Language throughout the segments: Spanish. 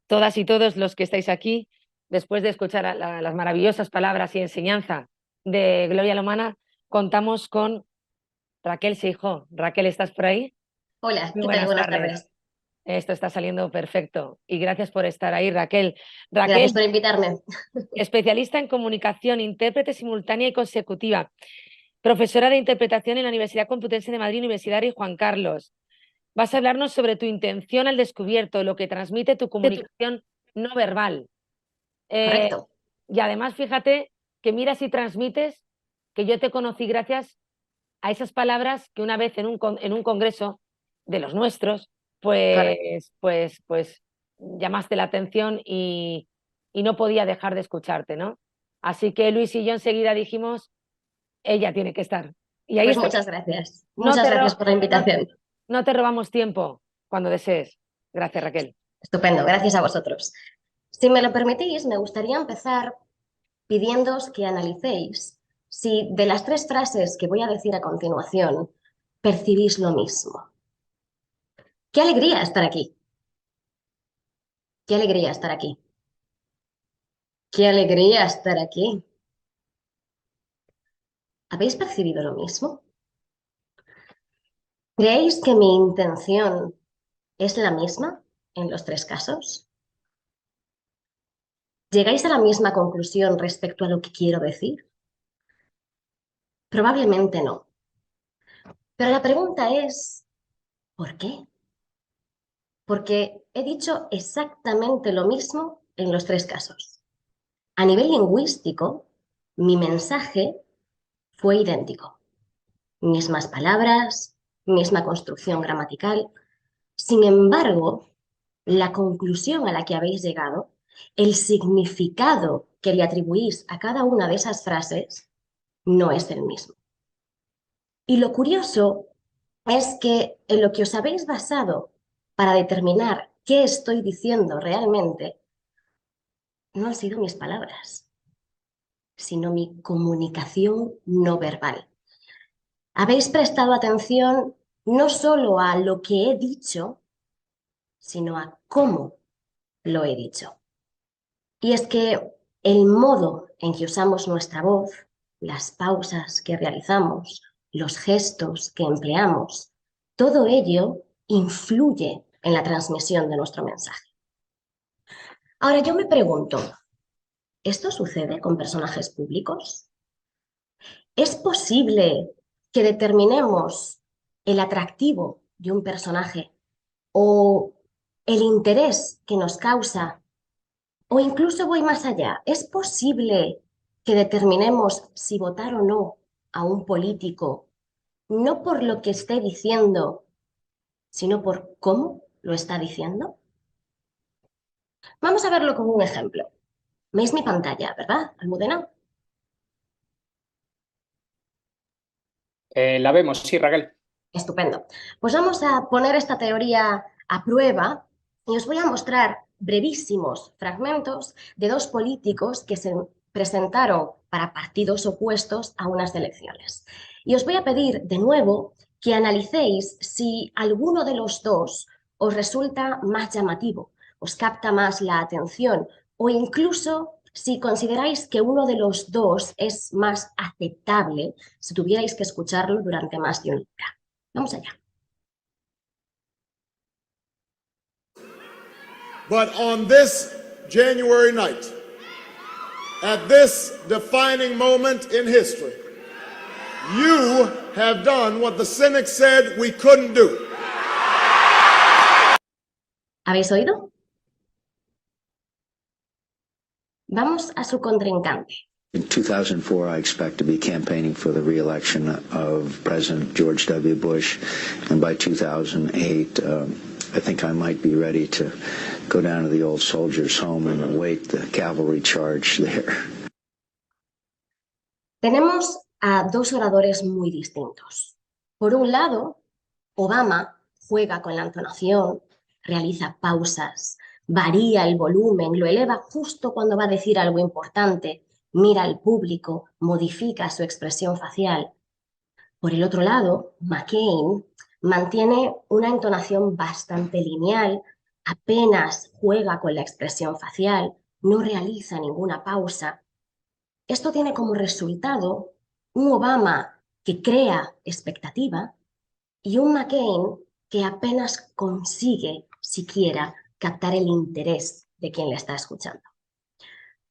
Todas y todos los que estáis aquí, después de escuchar las maravillosas palabras y enseñanza de Gloria Lomana, contamos con Raquel Seijo. Raquel, ¿estás por ahí? Hola, Muy ¿qué tal? buenas Buenas tardes. tardes. Esto está saliendo perfecto y gracias por estar ahí, Raquel. Gracias Raquel, por invitarme. especialista en comunicación, intérprete simultánea y consecutiva, profesora de interpretación en la Universidad Complutense de Madrid, Universidad Rey Juan Carlos. Vas a hablarnos sobre tu intención al descubierto, lo que transmite tu comunicación no verbal. Correcto. Y además, fíjate que miras y transmites que yo te conocí gracias a esas palabras que una vez en un congreso de los nuestros, Correcto. pues llamaste la atención y no podía dejar de escucharte, ¿no? Así que Luis y yo enseguida dijimos, ella tiene que estar. Y ahí Pues está. muchas gracias. No Muchas te, gracias ro por la no, invitación. no te robamos tiempo cuando desees. Gracias, Raquel. Estupendo, gracias a vosotros. Si me lo permitís, me gustaría empezar pidiéndoos que analicéis si de las 3 frases que voy a decir a continuación percibís lo mismo. ¡Qué alegría estar aquí! ¡Qué alegría estar aquí! ¡Qué alegría estar aquí! ¿Habéis percibido lo mismo? ¿Creéis que mi intención es la misma en los 3 casos? ¿Llegáis a la misma conclusión respecto a lo que quiero decir? Probablemente no. Pero la pregunta es, ¿por qué? Porque he dicho exactamente lo mismo en los 3 casos. A nivel lingüístico, mi mensaje fue idéntico. Mismas palabras, misma construcción gramatical. Sin embargo, la conclusión a la que habéis llegado, el significado que le atribuís a cada una de esas frases, no es el mismo. Y lo curioso es que en lo que os habéis basado para determinar qué estoy diciendo realmente no han sido mis palabras, sino mi comunicación no verbal. Habéis prestado atención no solo a lo que he dicho, sino a cómo lo he dicho. Y es que el modo en que usamos nuestra voz, las pausas que realizamos, los gestos que empleamos, todo ello influye en la transmisión de nuestro mensaje. Ahora yo me pregunto, ¿esto sucede con personajes públicos? ¿Es posible que determinemos el atractivo de un personaje o el interés que nos causa? O incluso voy más allá, ¿es posible que determinemos si votar o no a un político no por lo que esté diciendo, sino por cómo lo está diciendo? Vamos a verlo con un ejemplo. ¿Veis mi pantalla, verdad, Almudena? La vemos, sí, Raquel. Estupendo. Pues vamos a poner esta teoría a prueba y os voy a mostrar brevísimos fragmentos de 2 políticos que se presentaron para partidos opuestos a unas elecciones. Y os voy a pedir de nuevo que analicéis si alguno de los 2 os resulta más llamativo, os capta más la atención o incluso si consideráis que uno de los 2 es más aceptable si tuvierais que escucharlo durante más de una hora. Vamos allá. But on this January night, at this defining moment in history, you have done what the cynics said we couldn't do. ¿Habéis oído? Vamos a su contrincante. In 2004, I expect to be campaigning for the re-election of President George W. Bush, and by 2008, I think I might be ready to go down to the old soldiers' home and await the cavalry charge there. Tenemos a 2 oradores muy distintos. Por un lado, Obama juega con la entonación, realiza pausas, varía el volumen, lo eleva justo cuando va a decir algo importante, mira al público, modifica su expresión facial. Por el otro lado, McCain mantiene una entonación bastante lineal, apenas juega con la expresión facial, no realiza ninguna pausa. Esto tiene como resultado un Obama que crea expectativa y un McCain que apenas consigue siquiera captar el interés de quien le está escuchando.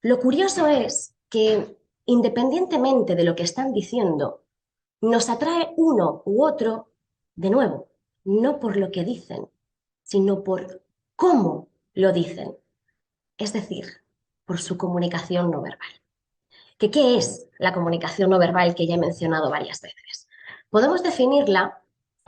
Lo curioso es que, independientemente de lo que están diciendo, nos atrae uno u otro, de nuevo, no por lo que dicen, sino por cómo lo dicen, es decir, por su comunicación no verbal. ¿Qué es la comunicación no verbal que ya he mencionado varias veces? Podemos definirla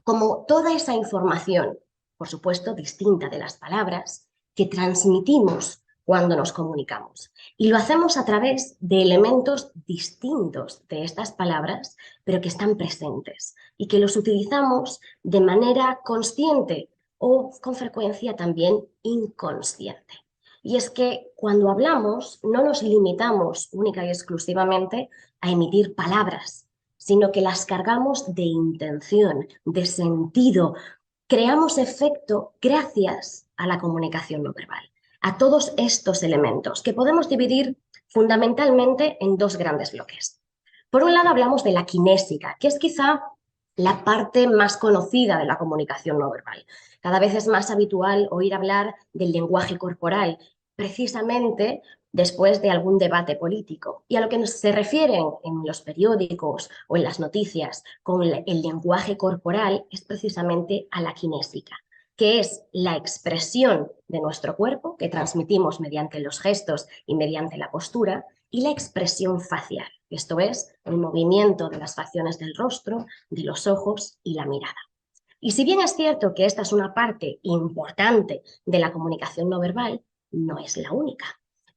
como toda esa información, por supuesto distinta de las palabras, que transmitimos cuando nos comunicamos. Y lo hacemos a través de elementos distintos de estas palabras, pero que están presentes y que los utilizamos de manera consciente o con frecuencia también inconsciente. Y es que cuando hablamos no nos limitamos única y exclusivamente a emitir palabras, sino que las cargamos de intención, de sentido. Creamos efecto gracias a la comunicación no verbal, a todos estos elementos que podemos dividir fundamentalmente en dos grandes bloques. Por un lado hablamos de la kinésica, que es quizá la parte más conocida de la comunicación no verbal. Cada vez es más habitual oír hablar del lenguaje corporal, precisamente después de algún debate político. Y a lo que se refieren en los periódicos o en las noticias con el lenguaje corporal es precisamente a la kinésica, que es la expresión de nuestro cuerpo que transmitimos mediante los gestos y mediante la postura, y la expresión facial, esto es, el movimiento de las facciones del rostro, de los ojos y la mirada. Y si bien es cierto que esta es una parte importante de la comunicación no verbal, no es la única.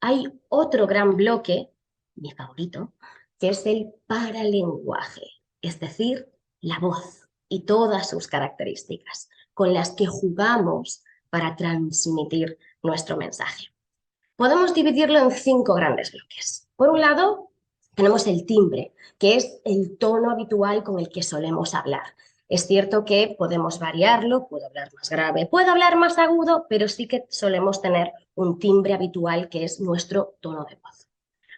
Hay otro gran bloque, mi favorito, que es el paralenguaje, es decir, la voz y todas sus características con las que jugamos para transmitir nuestro mensaje. Podemos dividirlo en 5 grandes bloques. Por un lado, tenemos el timbre, que es el tono habitual con el que solemos hablar. Es cierto que podemos variarlo, puedo hablar más grave, puedo hablar más agudo, pero sí que solemos tener un timbre habitual que es nuestro tono de voz.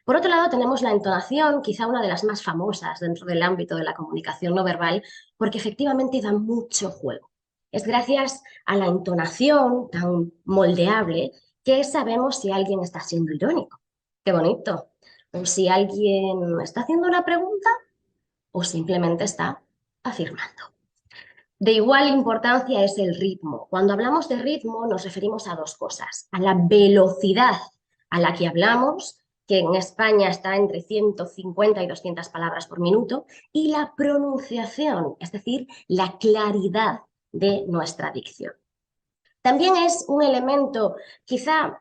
Por otro lado, tenemos la entonación, quizá una de las más famosas dentro del ámbito de la comunicación no verbal, porque efectivamente da mucho juego. Es gracias a la entonación tan moldeable que sabemos si alguien está siendo irónico. ¡Qué bonito! O si alguien está haciendo una pregunta o simplemente está afirmando. De igual importancia es el ritmo. Cuando hablamos de ritmo nos referimos a 2 cosas. A la velocidad a la que hablamos, que en España está entre 150 y 200 palabras por minuto, y la pronunciación, es decir, la claridad de nuestra dicción. También es un elemento quizá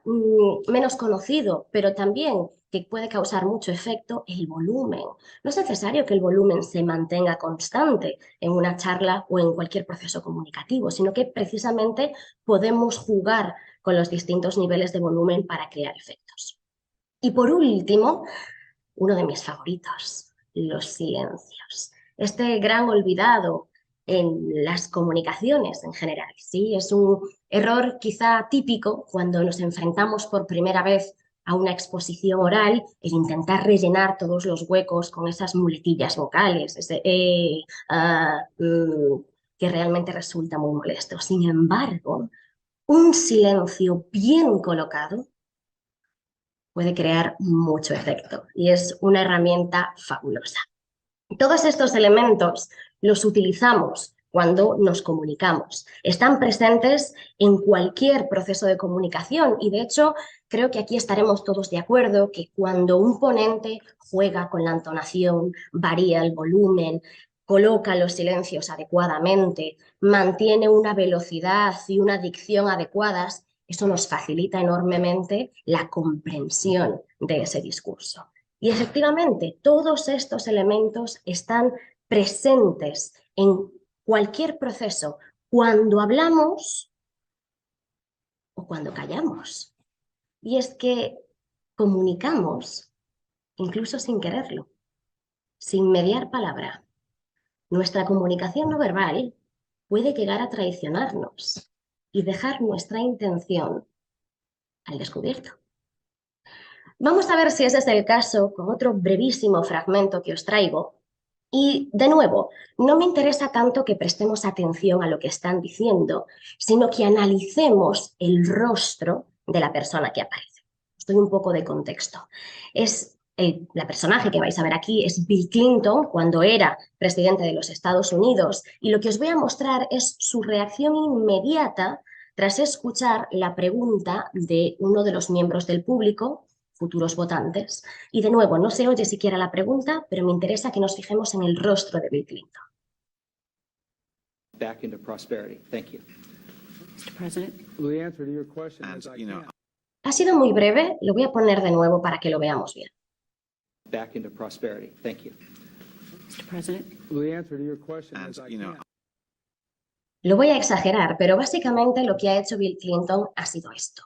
menos conocido, pero también que puede causar mucho efecto, el volumen. No es necesario que el volumen se mantenga constante en una charla o en cualquier proceso comunicativo, sino que precisamente podemos jugar con los distintos niveles de volumen para crear efectos. Y por último, uno de mis favoritos, los silencios. Este gran olvidado en las comunicaciones en general, ¿sí? Es un error quizá típico cuando nos enfrentamos por primera vez a una exposición oral, el intentar rellenar todos los huecos con esas muletillas vocales, ese que realmente resulta muy molesto. Sin embargo, un silencio bien colocado puede crear mucho efecto y es una herramienta fabulosa. Todos estos elementos los utilizamos cuando nos comunicamos. Están presentes en cualquier proceso de comunicación y de hecho creo que aquí estaremos todos de acuerdo que cuando un ponente juega con la entonación, varía el volumen, coloca los silencios adecuadamente, mantiene una velocidad y una dicción adecuadas, eso nos facilita enormemente la comprensión de ese discurso. Y efectivamente, todos estos elementos están presentes en cualquier proceso, cuando hablamos o cuando callamos. Y es que comunicamos incluso sin quererlo, sin mediar palabra. Nuestra comunicación no verbal puede llegar a traicionarnos y dejar nuestra intención al descubierto. Vamos a ver si ese es el caso con otro brevísimo fragmento que os traigo. Y, de nuevo, no me interesa tanto que prestemos atención a lo que están diciendo, sino que analicemos el rostro de la persona que aparece. Os doy un poco de contexto. La personaje que vais a ver aquí es Bill Clinton cuando era presidente de los Estados Unidos, y lo que os voy a mostrar es su reacción inmediata tras escuchar la pregunta de uno de los miembros del público, futuros votantes. Y de nuevo, no se oye siquiera la pregunta, pero me interesa que nos fijemos en el rostro de Bill Clinton. Back into prosperity. Thank you. Mr. President. The answer to your question is I can't. Ha sido muy breve, lo voy a poner de nuevo para que lo veamos bien. Back into prosperity. Thank you. Mr. President. The answer to your question is I can't. Lo voy a exagerar, pero básicamente lo que ha hecho Bill Clinton ha sido esto.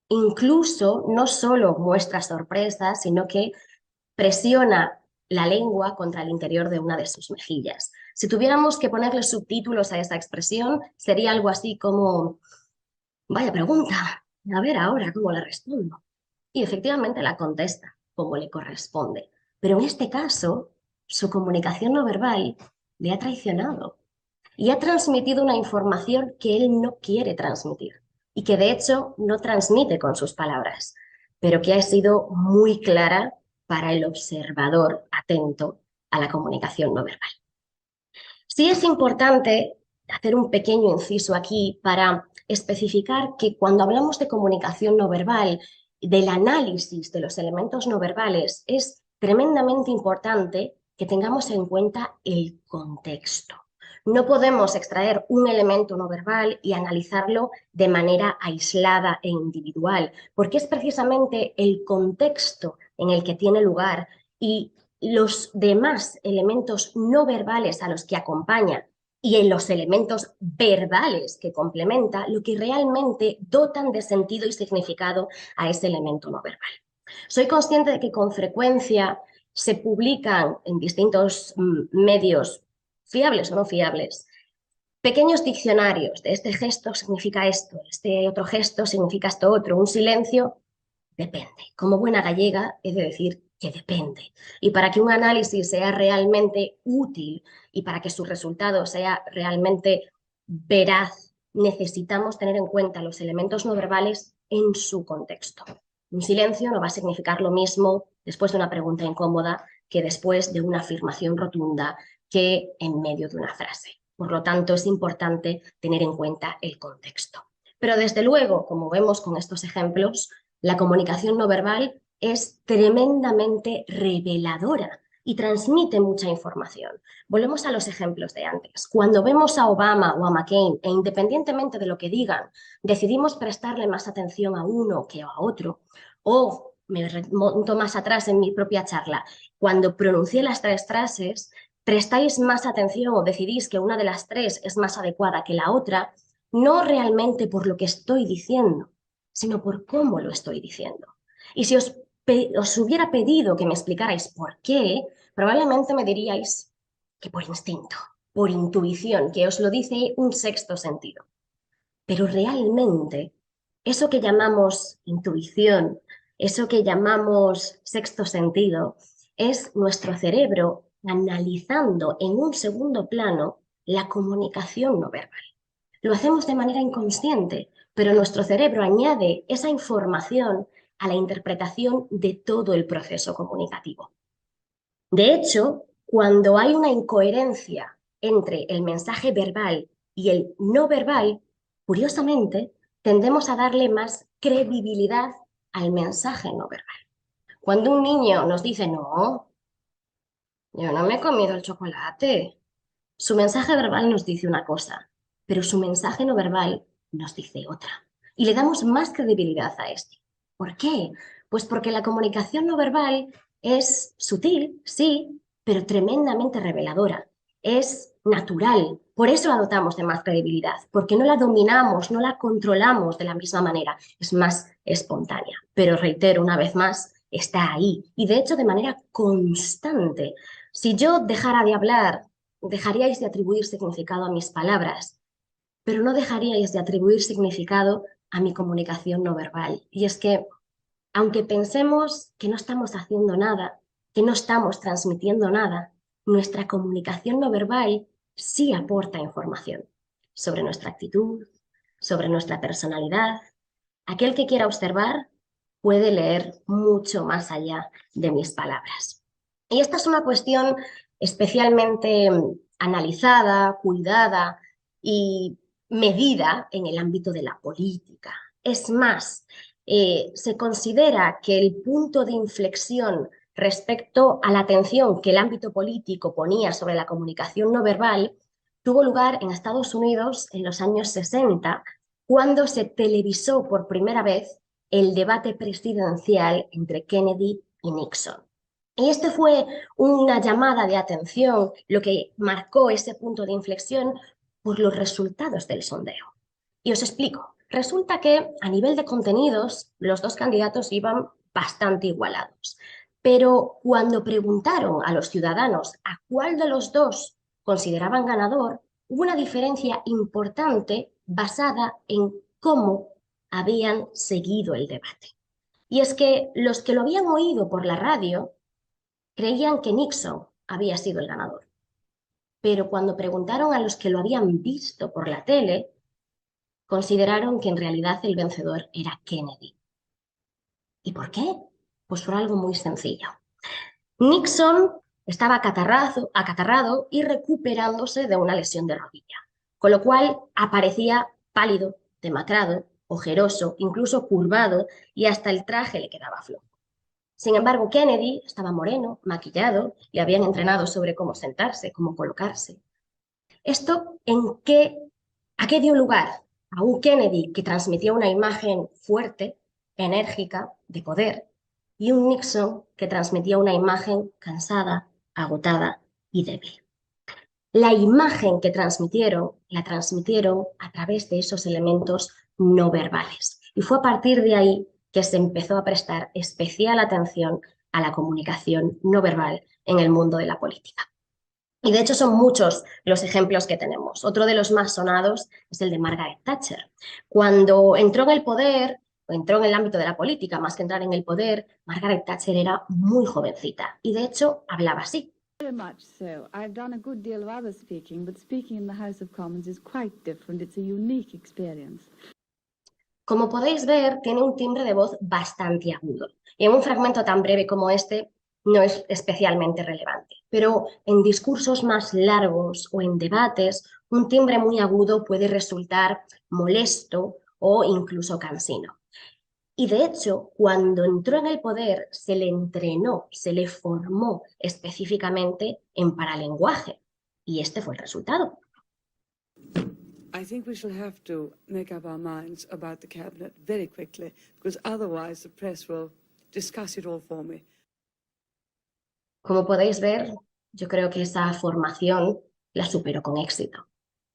Incluso no solo muestra sorpresa, sino que presiona la lengua contra el interior de una de sus mejillas. Si tuviéramos que ponerle subtítulos a esa expresión, sería algo así como: vaya pregunta, a ver ahora cómo la respondo. Y efectivamente la contesta como le corresponde. Pero en este caso, su comunicación no verbal le ha traicionado y ha transmitido una información que él no quiere transmitir y que de hecho no transmite con sus palabras, pero que ha sido muy clara para el observador atento a la comunicación no verbal. Sí es importante hacer un pequeño inciso aquí para especificar que cuando hablamos de comunicación no verbal, del análisis de los elementos no verbales, es tremendamente importante que tengamos en cuenta el contexto. No podemos extraer un elemento no verbal y analizarlo de manera aislada e individual, porque es precisamente el contexto en el que tiene lugar y los demás elementos no verbales a los que acompaña y en los elementos verbales que complementa lo que realmente dotan de sentido y significado a ese elemento no verbal. Soy consciente de que con frecuencia se publican en distintos medios, fiables o no fiables, pequeños diccionarios de este gesto significa esto, este otro gesto significa esto otro, un silencio depende. Como buena gallega he de decir que depende. Y para que un análisis sea realmente útil y para que su resultado sea realmente veraz, necesitamos tener en cuenta los elementos no verbales en su contexto. Un silencio no va a significar lo mismo después de una pregunta incómoda que después de una afirmación rotunda, que en medio de una frase. Por lo tanto, es importante tener en cuenta el contexto. Pero desde luego, como vemos con estos ejemplos, la comunicación no verbal es tremendamente reveladora y transmite mucha información. Volvemos a los ejemplos de antes. Cuando vemos a Obama o a McCain, e independientemente de lo que digan, decidimos prestarle más atención a uno que a otro, o me remonto más atrás en mi propia charla, cuando pronuncié las tres frases, prestáis más atención o decidís que una de las tres es más adecuada que la otra, no realmente por lo que estoy diciendo, sino por cómo lo estoy diciendo. Y si os hubiera pedido que me explicarais por qué, probablemente me diríais que por instinto, por intuición, que os lo dice un sexto sentido. Pero realmente, eso que llamamos intuición, eso que llamamos sexto sentido, es nuestro cerebro analizando en un segundo plano la comunicación no verbal. Lo hacemos de manera inconsciente, pero nuestro cerebro añade esa información a la interpretación de todo el proceso comunicativo. De hecho, cuando hay una incoherencia entre el mensaje verbal y el no verbal, curiosamente, tendemos a darle más credibilidad al mensaje no verbal. Cuando un niño nos dice no, yo no me he comido el chocolate, su mensaje verbal nos dice una cosa, pero su mensaje no verbal nos dice otra. Y le damos más credibilidad a este. ¿Por qué? Pues porque la comunicación no verbal es sutil, sí, pero tremendamente reveladora. Es natural. Por eso la dotamos de más credibilidad, porque no la dominamos, no la controlamos de la misma manera. Es más espontánea. Pero reitero una vez más, está ahí y de hecho de manera constante. Si yo dejara de hablar, dejaríais de atribuir significado a mis palabras, pero no dejaríais de atribuir significado a mi comunicación no verbal. Y es que, aunque pensemos que no estamos haciendo nada, que no estamos transmitiendo nada, nuestra comunicación no verbal sí aporta información sobre nuestra actitud, sobre nuestra personalidad. Aquel que quiera observar puede leer mucho más allá de mis palabras. Y esta es una cuestión especialmente analizada, cuidada y medida en el ámbito de la política. Es más, se considera que el punto de inflexión respecto a la atención que el ámbito político ponía sobre la comunicación no verbal tuvo lugar en Estados Unidos en los años 60, cuando se televisó por primera vez el debate presidencial entre Kennedy y Nixon. Y esto fue una llamada de atención, lo que marcó ese punto de inflexión por los resultados del sondeo. Y os explico. Resulta que a nivel de contenidos los dos candidatos iban bastante igualados. Pero cuando preguntaron a los ciudadanos a cuál de los dos consideraban ganador, hubo una diferencia importante basada en cómo habían seguido el debate. Y es que los que lo habían oído por la radio creían que Nixon había sido el ganador. Pero cuando preguntaron a los que lo habían visto por la tele, consideraron que en realidad el vencedor era Kennedy. ¿Y por qué? Pues por algo muy sencillo. Nixon estaba acatarrado y recuperándose de una lesión de rodilla, con lo cual aparecía pálido, demacrado, ojeroso, incluso curvado, y hasta el traje le quedaba flojo. Sin embargo, Kennedy estaba moreno, maquillado, le habían entrenado sobre cómo sentarse, cómo colocarse. ¿Esto a qué dio lugar? A un Kennedy que transmitía una imagen fuerte, enérgica, de poder, y un Nixon que transmitía una imagen cansada, agotada y débil. La imagen que la transmitieron a través de esos elementos no verbales. Y fue a partir de ahí que se empezó a prestar especial atención a la comunicación no verbal en el mundo de la política. Y de hecho son muchos los ejemplos que tenemos. Otro de los más sonados es el de Margaret Thatcher. Cuando entró en el poder, o entró en el ámbito de la política, más que entrar en el poder, Margaret Thatcher era muy jovencita y de hecho hablaba así. Very much so. I've done a good deal of other speaking, but speaking in the House of Commons is quite different. It's a unique experience. Como podéis ver, tiene un timbre de voz bastante agudo. Y en un fragmento tan breve como este, no es especialmente relevante. Pero en discursos más largos o en debates, un timbre muy agudo puede resultar molesto o incluso cansino. Y de hecho, cuando entró en el poder, se le entrenó, se le formó específicamente en paralenguaje. Y este fue el resultado. I think we shall have to make up our minds about the cabinet very quickly, because otherwise the press will discuss it all for me. Como podéis ver, yo creo que esa formación la superó con éxito.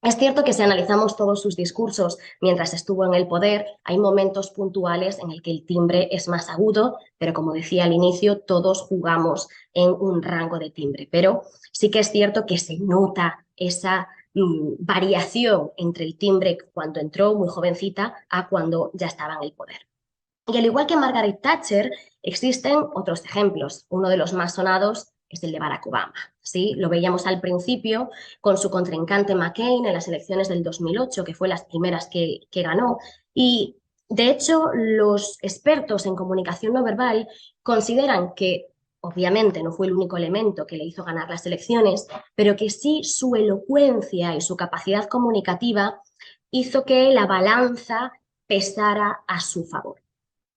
Es cierto que si analizamos todos sus discursos mientras estuvo en el poder, hay momentos puntuales en el que el timbre es más agudo, pero como decía al inicio, todos jugamos en un rango de timbre. Pero sí que es cierto que se nota esa variación entre el timbre cuando entró muy jovencita a cuando ya estaba en el poder. Y al igual que Margaret Thatcher, existen otros ejemplos. Uno de los más sonados es el de Barack Obama. ¿Sí? Lo veíamos al principio con su contrincante McCain en las elecciones del 2008, que fue las primeras que ganó. Y de hecho, los expertos en comunicación no verbal consideran que obviamente no fue el único elemento que le hizo ganar las elecciones, pero que sí su elocuencia y su capacidad comunicativa hizo que la balanza pesara a su favor.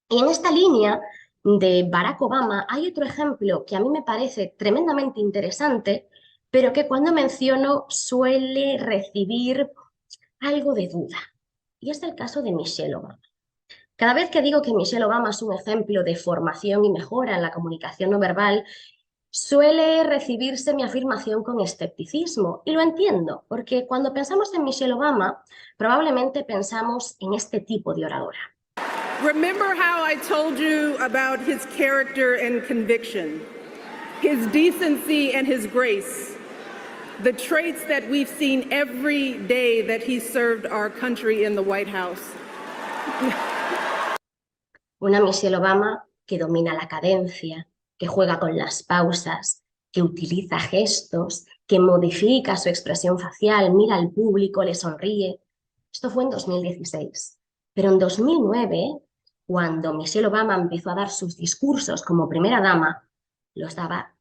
Y en esta línea de Barack Obama hay otro ejemplo que a mí me parece tremendamente interesante, pero que cuando menciono suele recibir algo de duda. Y es el caso de Michelle Obama. Cada vez que digo que Michelle Obama es un ejemplo de formación y mejora en la comunicación no verbal, suele recibirse mi afirmación con escepticismo. Y lo entiendo, porque cuando pensamos en Michelle Obama, probablemente pensamos en este tipo de oradora. Remember how I told you about his character and conviction, his decency and his grace, the traits that we've seen every day that he served our country in the White House. Una Michelle Obama que domina la cadencia, que juega con las pausas, que utiliza gestos, que modifica su expresión facial, mira al público, le sonríe. Esto fue en 2016. Pero en 2009, cuando Michelle Obama empezó a dar sus discursos como primera dama, los daba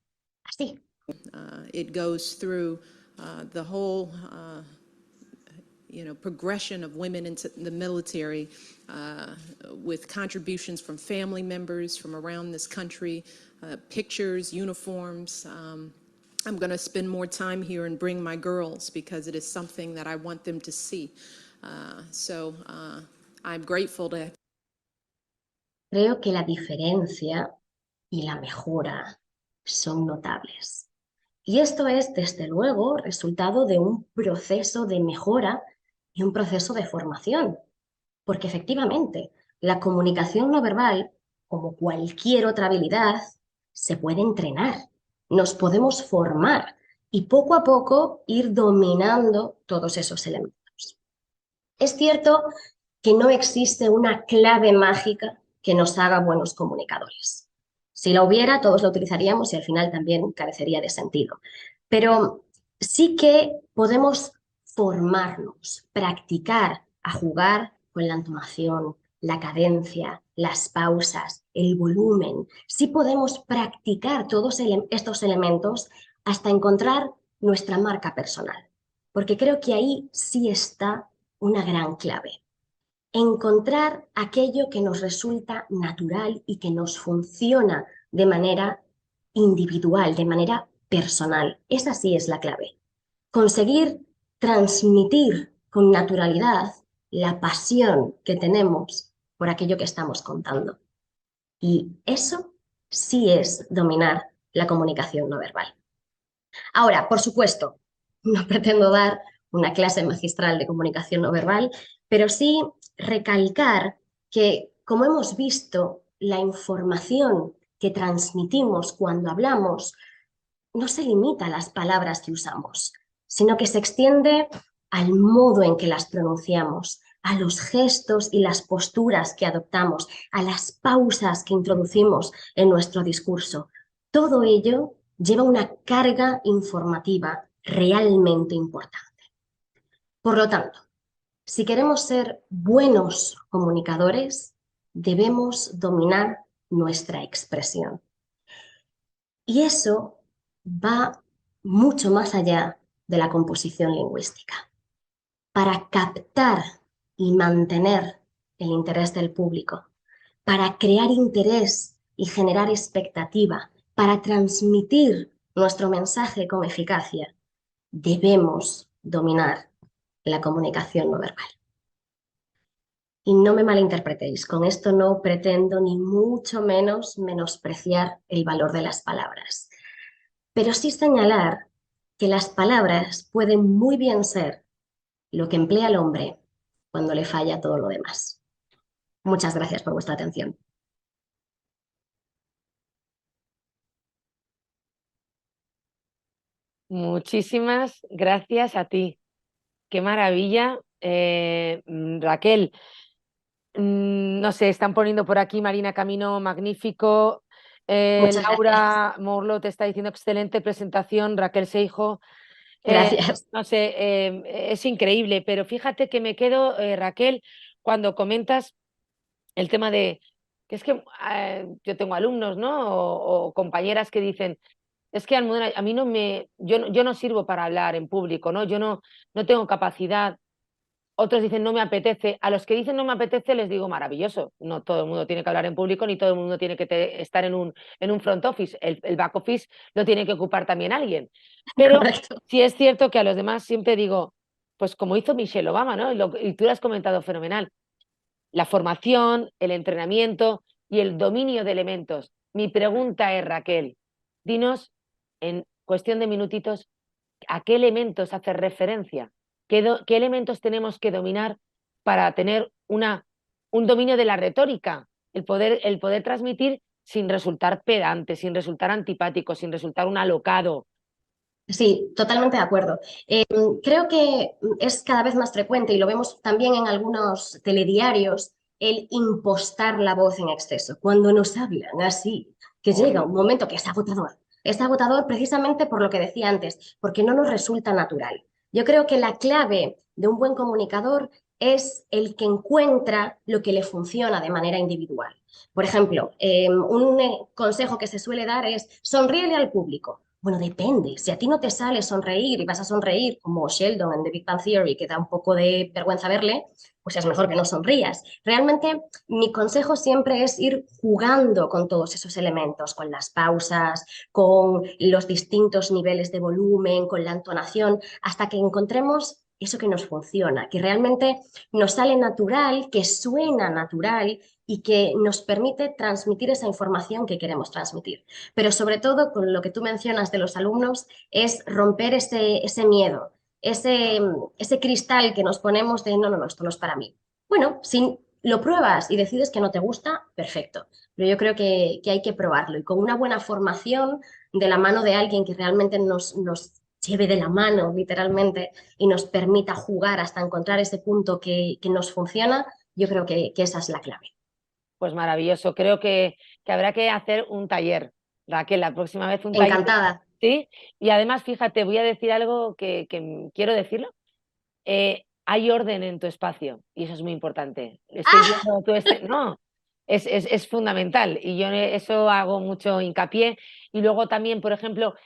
así. It goes through the whole progression of women into the military with contributions from family members from around this country, pictures, uniforms. I'm going to spend more time here and bring my girls because it is something that I want them to see. So I'm grateful to. Creo que la diferencia y la mejora son notables. Y esto es, desde luego, resultado de un proceso de mejora y un proceso de formación. Porque efectivamente, la comunicación no verbal, como cualquier otra habilidad, se puede entrenar. Nos podemos formar y poco a poco ir dominando todos esos elementos. Es cierto que no existe una clave mágica que nos haga buenos comunicadores. Si la hubiera, todos la utilizaríamos y al final también carecería de sentido. Pero sí que podemos formarnos, practicar a jugar con la entonación, la cadencia, las pausas, el volumen. Sí podemos practicar todos estos elementos hasta encontrar nuestra marca personal. Porque creo que ahí sí está una gran clave. Encontrar aquello que nos resulta natural y que nos funciona de manera individual, de manera personal. Esa sí es la clave. Conseguir transmitir con naturalidad la pasión que tenemos por aquello que estamos contando. Y eso sí es dominar la comunicación no verbal. Ahora, por supuesto, no pretendo dar una clase magistral de comunicación no verbal, pero sí recalcar que, como hemos visto, la información que transmitimos cuando hablamos no se limita a las palabras que usamos, sino que se extiende al modo en que las pronunciamos, a los gestos y las posturas que adoptamos, a las pausas que introducimos en nuestro discurso. Todo ello lleva una carga informativa realmente importante. Por lo tanto, si queremos ser buenos comunicadores, debemos dominar nuestra expresión. Y eso va mucho más allá de la composición lingüística. Para captar y mantener el interés del público, para crear interés y generar expectativa, para transmitir nuestro mensaje con eficacia, debemos dominar la comunicación no verbal. Y no me malinterpretéis, con esto no pretendo ni mucho menos menospreciar el valor de las palabras, pero sí señalar que las palabras pueden muy bien ser lo que emplea el hombre cuando le falla todo lo demás. Muchas gracias por vuestra atención. Muchísimas gracias a ti. Qué maravilla. Raquel, no sé, están poniendo por aquí Marina Camino, magnífico. Laura Morlo te está diciendo excelente presentación. Raquel Seijo. Gracias. No sé, es increíble, pero fíjate que me quedo, Raquel, cuando comentas el tema de que es que yo tengo alumnos, ¿no? O compañeras que dicen, es que Almudena, a mí yo no sirvo para hablar en público, ¿no? Yo no tengo capacidad. Otros dicen no me apetece. A los que dicen no me apetece les digo maravilloso. No todo el mundo tiene que hablar en público ni todo el mundo tiene que estar en un front office. El back office lo tiene que ocupar también alguien. Pero sí es cierto que a los demás siempre digo, pues como hizo Michelle Obama, ¿no? Y tú lo has comentado fenomenal. La formación, el entrenamiento y el dominio de elementos. Mi pregunta es, Raquel, dinos en cuestión de minutitos a qué elementos haces referencia. ¿Qué elementos tenemos que dominar para tener una un dominio de la retórica, el poder transmitir sin resultar pedante, sin resultar antipático, sin resultar un alocado. Sí, totalmente de acuerdo. Creo que es cada vez más frecuente y lo vemos también en algunos telediarios el impostar la voz en exceso. Cuando nos hablan así, que llega un momento que es agotador. Es agotador precisamente por lo que decía antes, porque no nos resulta natural. Yo creo que la clave de un buen comunicador es el que encuentra lo que le funciona de manera individual. Por ejemplo, un consejo que se suele dar es sonríele al público. Bueno, depende. Si a ti no te sale sonreír y vas a sonreír como Sheldon en The Big Bang Theory, que da un poco de vergüenza verle, pues es mejor que no sonrías. Realmente mi consejo siempre es ir jugando con todos esos elementos, con las pausas, con los distintos niveles de volumen, con la entonación, hasta que encontremos eso que nos funciona, que realmente nos sale natural, que suena natural y que nos permite transmitir esa información que queremos transmitir. Pero sobre todo, con lo que tú mencionas de los alumnos, es romper ese miedo, ese cristal que nos ponemos de no, esto no es para mí. Bueno, si lo pruebas y decides que no te gusta, perfecto. Pero yo creo que hay que probarlo y con una buena formación de la mano de alguien que realmente nos lleve de la mano, literalmente, y nos permita jugar hasta encontrar ese punto que nos funciona, yo creo que esa es la clave. Pues maravilloso. Creo que habrá que hacer un taller, Raquel, la próxima vez un taller. Encantada. Sí, y además, fíjate, voy a decir algo que quiero decirlo. Hay orden en tu espacio y eso es muy importante. No, es fundamental y yo eso hago mucho hincapié. Y luego también, por ejemplo,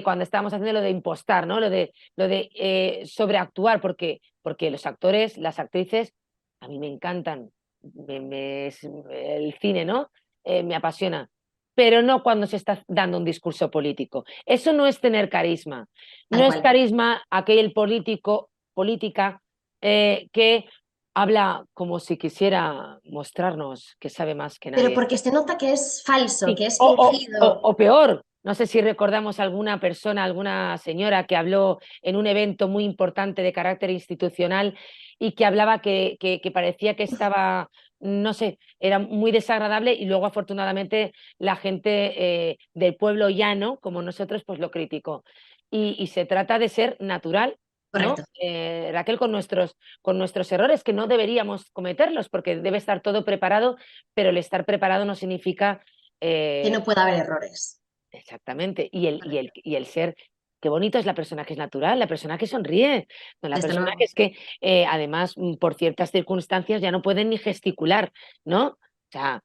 cuando estábamos haciendo lo de impostar, ¿no? Lo de sobreactuar, porque los actores, las actrices, a mí me encantan. El cine, ¿no? Me apasiona. Pero no cuando se está dando un discurso político. Eso no es tener carisma. No es carisma aquel política que habla como si quisiera mostrarnos que sabe más que nadie. Pero porque se nota que es falso, Sí, que es fingido. o peor, no sé si recordamos alguna persona, alguna señora que habló en un evento muy importante de carácter institucional y que hablaba que parecía que estaba, no sé, era muy desagradable y luego afortunadamente la gente del pueblo llano, como nosotros, pues lo criticó. Y se trata de ser natural, ¿no? Raquel, con nuestros errores, que no deberíamos cometerlos porque debe estar todo preparado, pero el estar preparado no significa que no pueda haber errores. Exactamente. Y el ser, qué bonito es la persona que es natural, la persona que sonríe, no la Desde persona luego. que es que además por ciertas circunstancias ya no pueden ni gesticular, ¿no? O sea,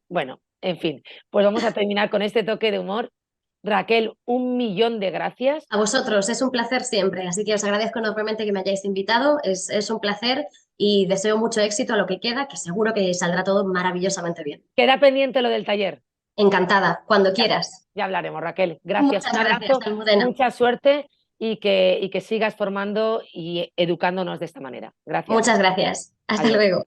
bueno, en fin, pues vamos a terminar con este toque de humor. Raquel, 1.000.000 de gracias. A vosotros, es un placer siempre, así que os agradezco enormemente que me hayáis invitado, es un placer y deseo mucho éxito a lo que queda, que seguro que saldrá todo maravillosamente bien. Queda pendiente lo del taller. Encantada, cuando quieras. Ya hablaremos, Raquel. Gracias, Muchas un abrazo, gracias, Almudena. mucha suerte y que sigas formando y educándonos de esta manera. Gracias. Muchas gracias. Hasta Adiós. luego.